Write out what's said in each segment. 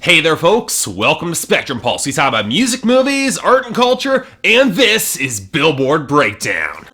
Hey there folks, welcome to Spectrum Pulse. We talk about music, movies, art and culture, and this is Billboard Breakdown.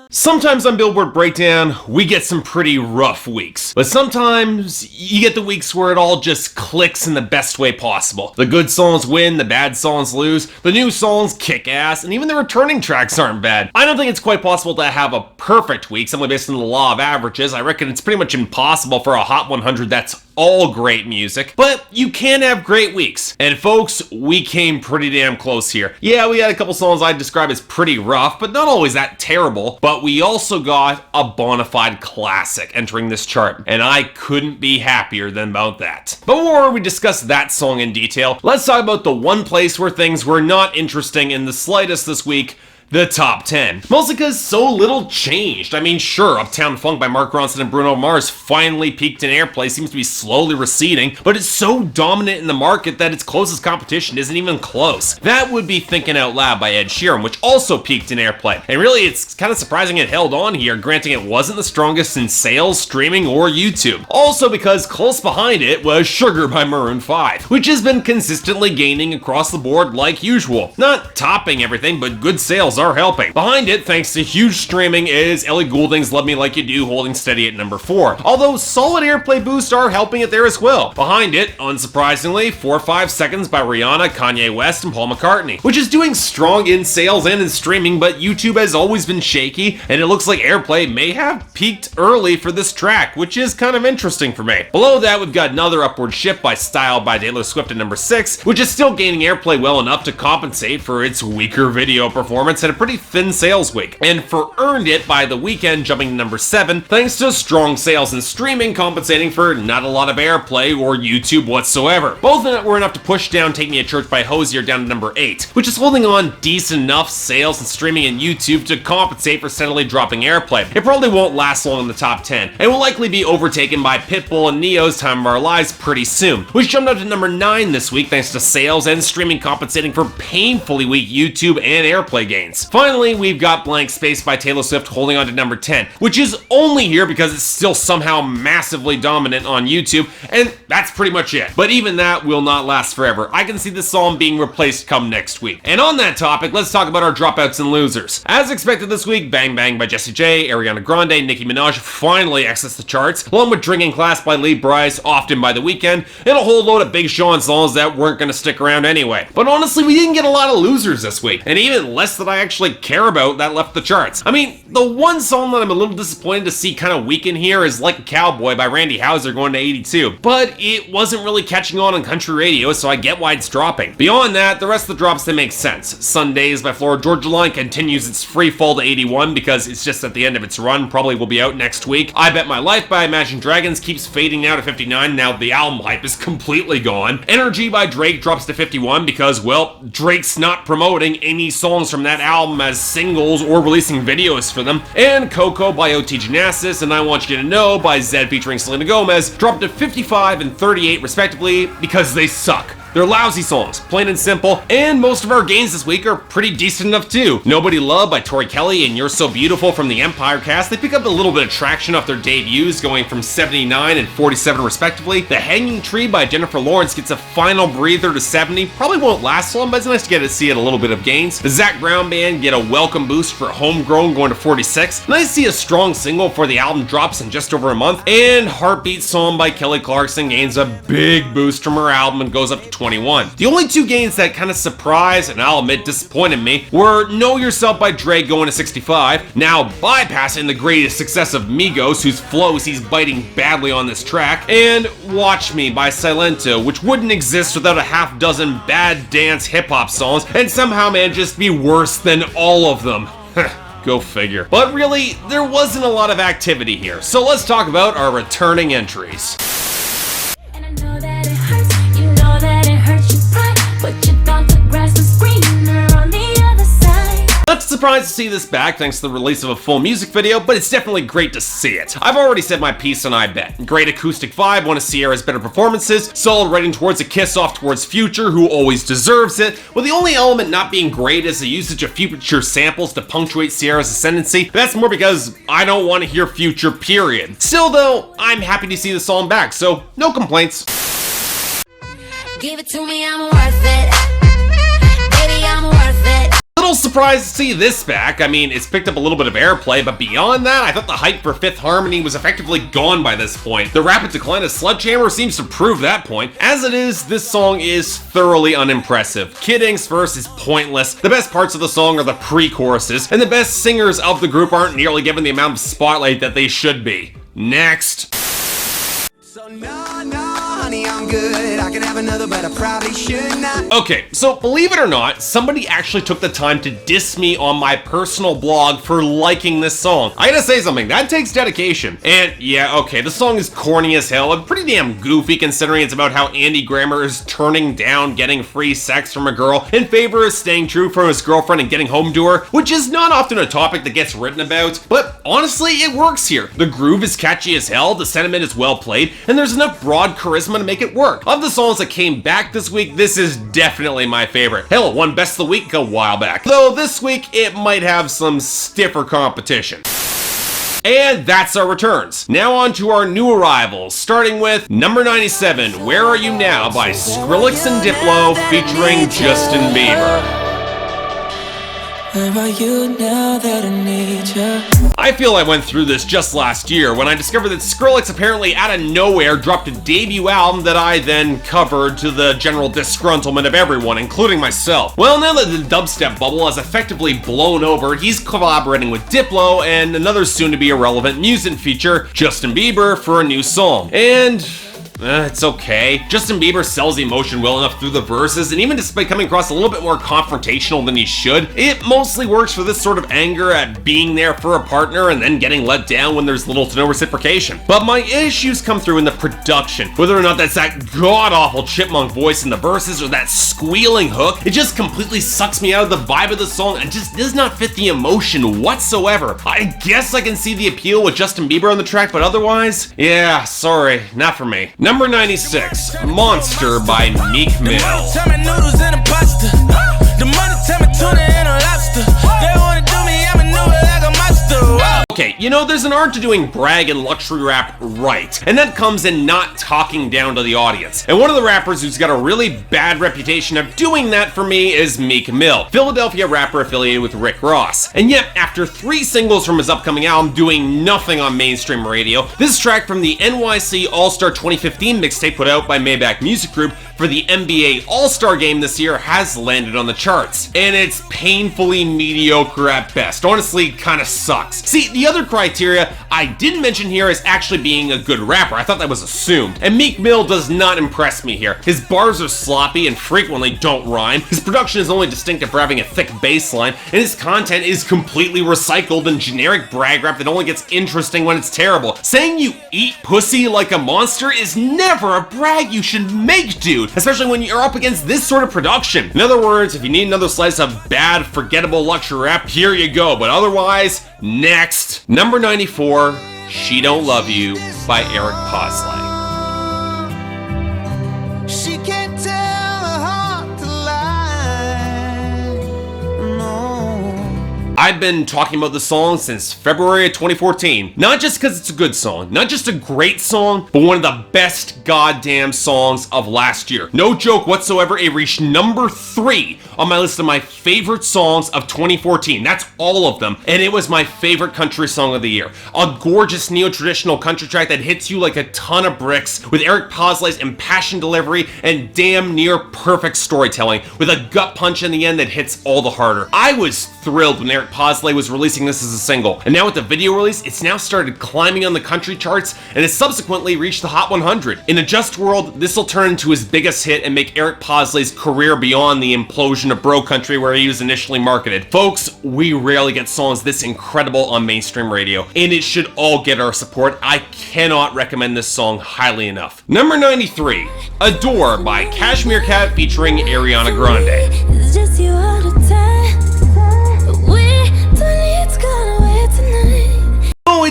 Sometimes on Billboard Breakdown, we get some pretty rough weeks. But sometimes, you get the weeks where it all just clicks in the best way possible. The good songs win, the bad songs lose, the new songs kick ass, and even the returning tracks aren't bad. I don't think it's quite possible to have a perfect week simply based on the law of averages. I reckon it's pretty much impossible for a Hot 100 that's all great music, but you can have great weeks. And folks, we came pretty damn close here. Yeah, we had a couple songs I'd describe as pretty rough, but not always that terrible. But we also got a bona fide classic entering this chart, and I couldn't be happier than about that. But before we discuss that song in detail, let's talk about the one place where things were not interesting in the slightest this week. The top 10. Mostly because so little changed. I mean, sure, Uptown Funk by Mark Ronson and Bruno Mars finally peaked in airplay, seems to be slowly receding, but it's so dominant in the market that its closest competition isn't even close. That would be Thinking Out Loud by Ed Sheeran, which also peaked in airplay. And really, it's kind of surprising it held on here, granting it wasn't the strongest in sales, streaming, or YouTube. Also because close behind it was Sugar by Maroon 5, which has been consistently gaining across the board like usual. Not topping everything, but good sales are helping. Behind it, thanks to huge streaming, is Ellie Goulding's Love Me Like You Do holding steady at number 4. Although solid airplay boosts are helping it there as well. Behind it, unsurprisingly, 4 or 5 Seconds by Rihanna, Kanye West, and Paul McCartney, which is doing strong in sales and in streaming, but YouTube has always been shaky, and it looks like airplay may have peaked early for this track, which is kind of interesting for me. Below that, we've got another upward shift by Style by Taylor Swift at number 6, which is still gaining airplay well enough to compensate for its weaker video performance and a pretty thin sales week. And for Earned It by The Weeknd jumping to number 7, thanks to strong sales and streaming compensating for not a lot of airplay or YouTube whatsoever. Both of it were enough to push down Take Me to Church by Hozier down to number 8, which is holding on decent enough sales and streaming in YouTube to compensate for steadily dropping airplay. It probably won't last long in the top 10, and will likely be overtaken by Pitbull and Neo's Time of Our Lives pretty soon, which jumped up to number 9 this week thanks to sales and streaming compensating for painfully weak YouTube and airplay gains. Finally, we've got Blank Space by Taylor Swift holding on to number 10, which is only here because it's still somehow massively dominant on YouTube, and that's pretty much it. But even that will not last forever. I can see this song being replaced come next week. And on that topic, let's talk about our dropouts and losers. As expected this week, Bang Bang by Jessie J, Ariana Grande, Nicki Minaj finally exits the charts, along with Drinking Class by Lee Brice, Often by The Weeknd, and a whole load of Big Sean songs that weren't going to stick around anyway. But honestly, we didn't get a lot of losers this week, and even less that I actually care about that left the charts. I mean, the one song that I'm a little disappointed to see kind of weaken here is Like a Cowboy by Randy Houser going to 82, but it wasn't really catching on country radio, so I get why it's dropping. Beyond that, the rest of the drops, they make sense. Sundays by Florida Georgia Line continues its free fall to 81 because it's just at the end of its run, probably will be out next week. I Bet My Life by Imagine Dragons keeps fading out to 59, now the album hype is completely gone. Energy by Drake drops to 51 because, well, Drake's not promoting any songs from that album as singles or releasing videos for them. And Coco by OT Genasis and I Want You to Know by Zedd featuring Selena Gomez dropped to 55 and 38 respectively because they suck. They're lousy songs, plain and simple, and most of our gains this week are pretty decent enough too. Nobody Love by Tori Kelly and You're So Beautiful from the Empire cast, they pick up a little bit of traction off their debuts, going from 79 and 47 respectively. The Hanging Tree by Jennifer Lawrence gets a final breather to 70, probably won't last long, but it's nice to get to see it a little bit of gains. The Zac Brown Band get a welcome boost for Homegrown going to 46. Nice to see a strong single for the album drops in just over a month, and Heartbeat Song by Kelly Clarkson gains a big boost from her album and goes up to 21. The only two gains that kind of surprised, and I'll admit disappointed me, were Know Yourself by Dre going to 65, now bypassing the greatest success of Migos, whose flows he's biting badly on this track, and Watch Me by Silento, which wouldn't exist without a half dozen bad dance hip-hop songs, and somehow manages to be worse than all of them. Go figure. But really, there wasn't a lot of activity here, so let's talk about our returning entries. Not to surprised to see this back thanks to the release of a full music video, but it's definitely great to see it. I've already said my piece on I Bet. Great acoustic vibe, one of Ciara's better performances, solid writing towards a kiss off towards Future, who always deserves it, with the only element not being great is the usage of Future samples to punctuate Ciara's ascendancy. That's more because I don't want to hear Future, period. Still though, I'm happy to see the song back, so no complaints. Give it to me, I'm worth it. Baby, I'm worth it. Little surprised to see this back. I mean, it's picked up a little bit of airplay, but beyond that, I thought the hype for Fifth Harmony was effectively gone by this point. The rapid decline of Sledgehammer seems to prove that point. As it is, this song is thoroughly unimpressive. Kid Ink's verse is pointless, the best parts of the song are the pre-choruses, and the best singers of the group aren't nearly given the amount of spotlight that they should be. Next. So no, honey, I'm good. I can have another, but I probably should not. Okay, so believe it or not, somebody actually took the time to diss me on my personal blog for liking this song. I gotta say something, that takes dedication. And yeah, okay, the song is corny as hell and pretty damn goofy considering it's about how Andy Grammer is turning down getting free sex from a girl in favor of staying true from his girlfriend and getting home to her, which is not often a topic that gets written about, but honestly, it works here. The groove is catchy as hell, the sentiment is well played, and there's enough broad charisma to make it work. Of the songs that came back this week, this is definitely my favorite. Hell, it won Best of the Week a while back. Though this week, it might have some stiffer competition. And that's our returns. Now on to our new arrivals, starting with number 97, Where Are You Now by Skrillex and Diplo featuring Justin Bieber. Where are you now that I need you? I feel I went through this just last year when I discovered that Skrillex apparently out of nowhere dropped a debut album that I then covered to the general disgruntlement of everyone, including myself. Well, now that the dubstep bubble has effectively blown over, he's collaborating with Diplo and another soon-to-be irrelevant music feature, Justin Bieber, for a new song. And it's okay. Justin Bieber sells emotion well enough through the verses, and even despite coming across a little bit more confrontational than he should, it mostly works for this sort of anger at being there for a partner and then getting let down when there's little to no reciprocation. But my issues come through in the production. Whether or not that's that god-awful chipmunk voice in the verses or that squealing hook, it just completely sucks me out of the vibe of the song and just does not fit the emotion whatsoever. I guess I can see the appeal with Justin Bieber on the track, but otherwise, yeah, sorry, not for me. Number 96, Monster by Meek Mill. Okay, you know, there's an art to doing brag and luxury rap right, and that comes in not talking down to the audience. And one of the rappers who's got a really bad reputation of doing that for me is Meek Mill, Philadelphia rapper affiliated with Rick Ross. And yet, after 3 singles from his upcoming album doing nothing on mainstream radio, this track from the NYC All-Star 2015 mixtape put out by Maybach Music Group for the NBA All-Star Game this year has landed on the charts. And it's painfully mediocre at best. Honestly, kinda sucks. See, the other criteria I didn't mention here is actually being a good rapper. I thought that was assumed. And Meek Mill does not impress me here. His bars are sloppy and frequently don't rhyme. His production is only distinctive for having a thick bass line, and his content is completely recycled and generic brag rap that only gets interesting when it's terrible. Saying you eat pussy like a monster is never a brag you should make, dude. Especially when you're up against this sort of production. In other words, if you need another slice of bad, forgettable luxury rap, here you go. But otherwise, next. Number 94, She Don't Love You by Eric Paslay. She can't tell her heart to lie. No. I've been talking about this song since February of 2014. Not just because it's a good song, not just a great song, but one of the best goddamn songs of last year. No joke whatsoever, it reached number 3 on my list of my favorite songs of 2014. That's all of them. And it was my favorite country song of the year. A gorgeous neo-traditional country track that hits you like a ton of bricks with Eric Paslay's impassioned delivery and damn near perfect storytelling with a gut punch in the end that hits all the harder. I was thrilled when Eric Paslay was releasing this as a single. And now with the video release, it's now started climbing on the country charts and has subsequently reached the Hot 100. In a just world, this will turn into his biggest hit and make Eric Paslay's career beyond the implosion of bro country where he was initially marketed. Folks, we rarely get songs this incredible on mainstream radio, and it should all get our support. I cannot recommend this song highly enough. Number 93, Adore by Cashmere Cat featuring Ariana Grande. It's just you all the time. We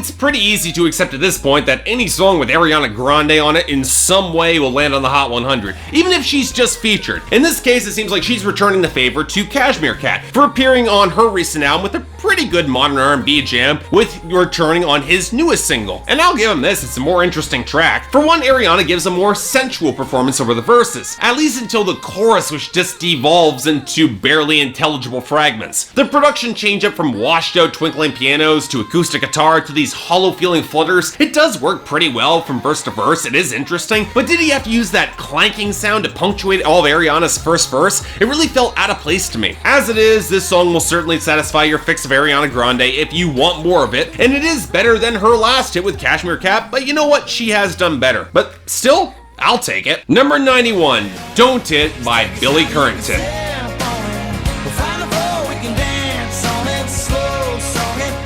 it's pretty easy to accept at this point that any song with Ariana Grande on it in some way will land on the Hot 100, even if she's just featured. In this case, it seems like she's returning the favor to Cashmere Cat for appearing on her recent album with a pretty good modern R&B jam, with returning on his newest single. And I'll give him this, it's a more interesting track. For one, Ariana gives a more sensual performance over the verses, at least until the chorus, which just devolves into barely intelligible fragments. The production change up from washed out twinkling pianos to acoustic guitar to these hollow feeling flutters, it does work pretty well from verse to verse, it is interesting, but did he have to use that clanking sound to punctuate all of Ariana's first verse? It really felt out of place to me. As it is, this song will certainly satisfy your fix of Ariana Grande if you want more of it, and it is better than her last hit with Cashmere Cat, but you know what, she has done better. But still, I'll take it. Number 91, Don't It by Billy Currington.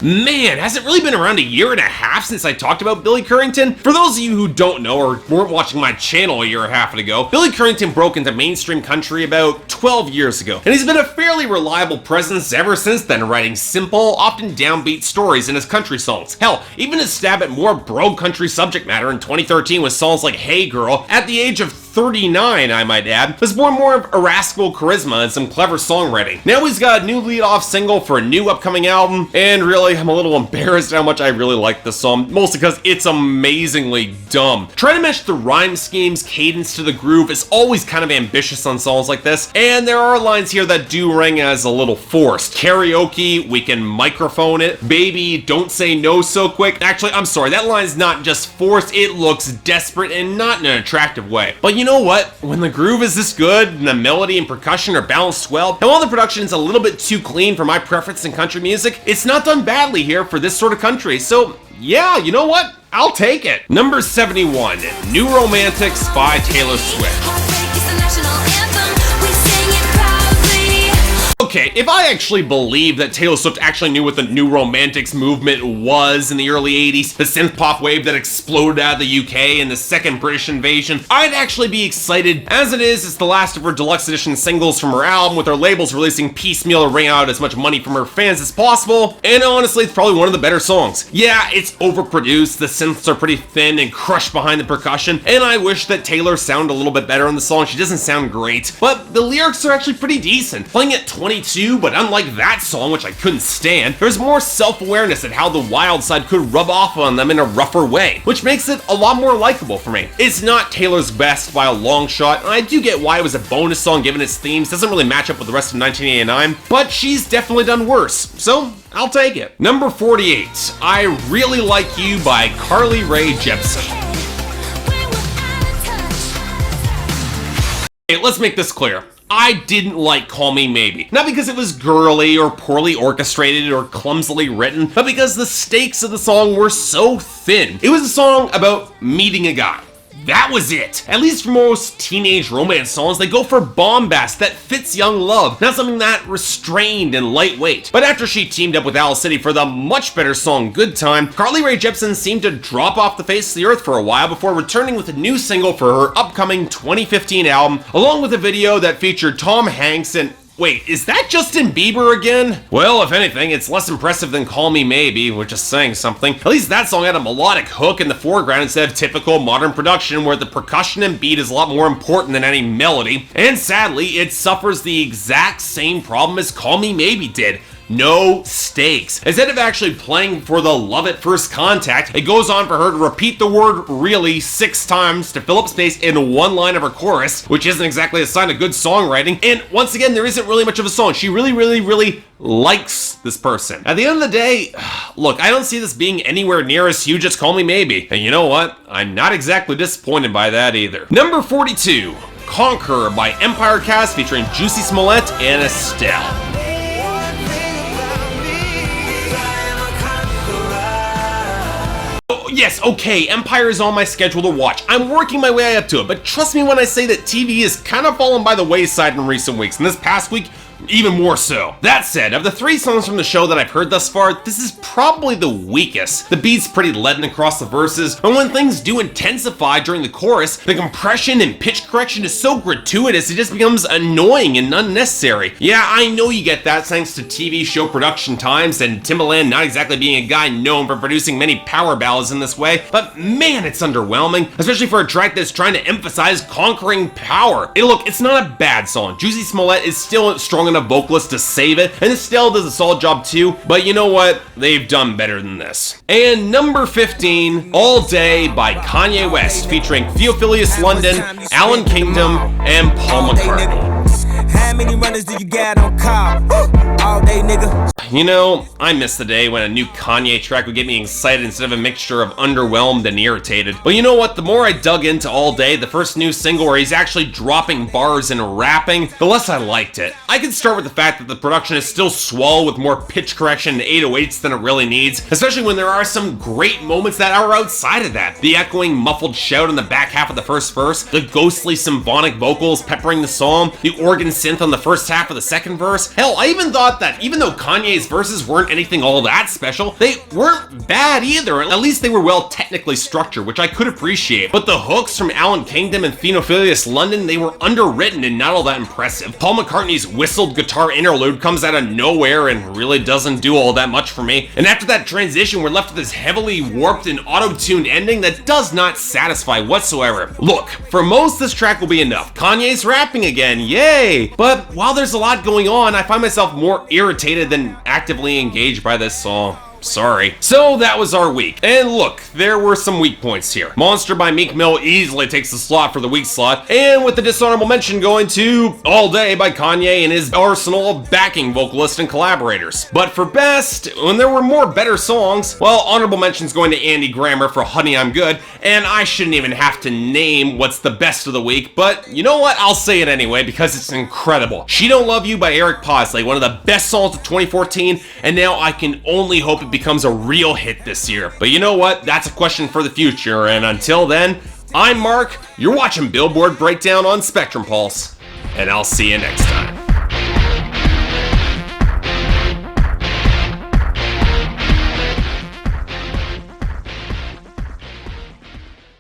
Man, has it really been around a year and a half since I talked about Billy Currington? For those of you who don't know or weren't watching my channel a year and a half ago, Billy Currington broke into mainstream country about 12 years ago, and he's been a fairly reliable presence ever since then, writing simple, often downbeat stories in his country songs. Hell, even his stab at more brogue country subject matter in 2013 with songs like Hey Girl, at the age of 39, I might add, was born more of irascible charisma and some clever songwriting. Now he's got a new lead-off single for a new upcoming album, and really, I'm a little embarrassed how much I really like this song, mostly because it's amazingly dumb. Trying to mesh the rhyme scheme's cadence to the groove is always kind of ambitious on songs like this, and there are lines here that do ring as a little forced. Karaoke, we can microphone it, baby, don't say no so quick. Actually, I'm sorry, that line's not just forced, it looks desperate and not in an attractive way. But you know what? When the groove is this good and the melody and percussion are balanced well, and while the production's a little bit too clean for my preference in country music, it's not done badly here for this sort of country. So yeah, you know what? I'll take it. Number 71, New Romantics by Taylor Swift. Okay, if I actually believe that Taylor Swift actually knew what the New Romantics movement was in the early 80s, the synth pop wave that exploded out of the UK and the second British invasion, I'd actually be excited. As it is, it's the last of her deluxe edition singles from her album, with her labels releasing piecemeal to wring out as much money from her fans as possible, and honestly, it's probably one of the better songs. Yeah, it's overproduced, the synths are pretty thin and crushed behind the percussion, and I wish that Taylor sounded a little bit better on the song. She doesn't sound great, but the lyrics are actually pretty decent. Playing at 22, but unlike that song, which I couldn't stand, there's more self-awareness at how the wild side could rub off on them in a rougher way, which makes it a lot more likable for me. It's not Taylor's best by a long shot, and I do get why it was a bonus song given its themes, doesn't really match up with the rest of 1989, but she's definitely done worse, so I'll take it. Number 48, I Really Like You by Carly Rae Jepsen. Okay, let's make this clear. I didn't like Call Me Maybe. Not because it was girly or poorly orchestrated or clumsily written, but because the stakes of the song were so thin. It was a song about meeting a guy. That was it. At least for most teenage romance songs, they go for bombast that fits young love, not something that restrained and lightweight. But after she teamed up with Owl City for the much better song Good Time, Carly Rae Jepsen seemed to drop off the face of the earth for a while before returning with a new single for her upcoming 2015 album, along with a video that featured Tom Hanks and... Wait, is that Justin Bieber again? Well, if anything, it's less impressive than Call Me Maybe, which is saying something. At least that song had a melodic hook in the foreground instead of typical modern production where the percussion and beat is a lot more important than any melody. And sadly, it suffers the exact same problem as Call Me Maybe did. No stakes. Instead of actually playing for the love at first contact, it goes on for her to repeat the word really 6 times to fill up space in one line of her chorus, which isn't exactly a sign of good songwriting. And once again, there isn't really much of a song. She really likes this person. At the end of the day, look, I don't see this being anywhere near as huge as Call Me Maybe. And you know what? I'm not exactly disappointed by that either. Number 42, Conqueror by Empire Cast featuring Jussie Smollett and Estelle. Yes, okay, Empire is on my schedule to watch. I'm working my way up to it, but trust me when I say that TV has kind of fallen by the wayside in recent weeks, and this past week even more so. That said, of the 3 songs from the show that I've heard thus far, this is probably the weakest. The beat's pretty leaden across the verses, and when things do intensify during the chorus, the compression and pitch correction is so gratuitous it just becomes annoying and unnecessary. Yeah, I know you get that thanks to TV show production times and Timbaland not exactly being a guy known for producing many power ballads in this way, but man, it's underwhelming, especially for a track that's trying to emphasize conquering power. Hey, look, it's not a bad song. Jussie Smollett is still a strong enough vocalist to save it, and Estelle does a solid job too, but you know what? They've done better than this. And number 15, All Day by Kanye West, featuring Theophilius London, Allan Kingdom, and Paul McCartney. How many runners do you got on call? All day, nigga. You know, I miss the day when a new Kanye track would get me excited instead of a mixture of underwhelmed and irritated. But you know what? The more I dug into All Day, the first new single where he's actually dropping bars and rapping, the less I liked it. I can start with the fact that the production is still swole with more pitch correction and 808s than it really needs, especially when there are some great moments that are outside of that. The echoing muffled shout in the back half of the first verse, the ghostly symphonic vocals peppering the song, the organ synth on the first half of the second verse. Hell, I even thought that even though Kanye's verses weren't anything all that special, they weren't bad either. At least they were well technically structured, which I could appreciate. But the hooks from Allan Kingdom and Theophilius London, they were underwritten and not all that impressive. Paul McCartney's whistled guitar interlude comes out of nowhere and really doesn't do all that much for me. And after that transition, we're left with this heavily warped and auto-tuned ending that does not satisfy whatsoever. Look, for most this track will be enough. Kanye's rapping again, yay! But while there's a lot going on, I find myself more irritated than actively engaged by this song. Sorry. So that was our week. And look, there were some weak points here. Monster by Meek Mill easily takes the slot for the weak slot, and with the dishonorable mention going to All Day by Kanye and his arsenal of backing vocalists and collaborators. But for best, when there were more better songs, well, honorable mentions going to Andy Grammer for Honey I'm Good, and I shouldn't even have to name what's the best of the week, but you know what? I'll say it anyway because it's incredible. She Don't Love You by Eric Paslay, one of the best songs of 2014, and now I can only hope it becomes a real hit this year. But you know what? That's a question for the future, and until then, I'm Mark, you're watching Billboard Breakdown on Spectrum Pulse, and I'll see you next time.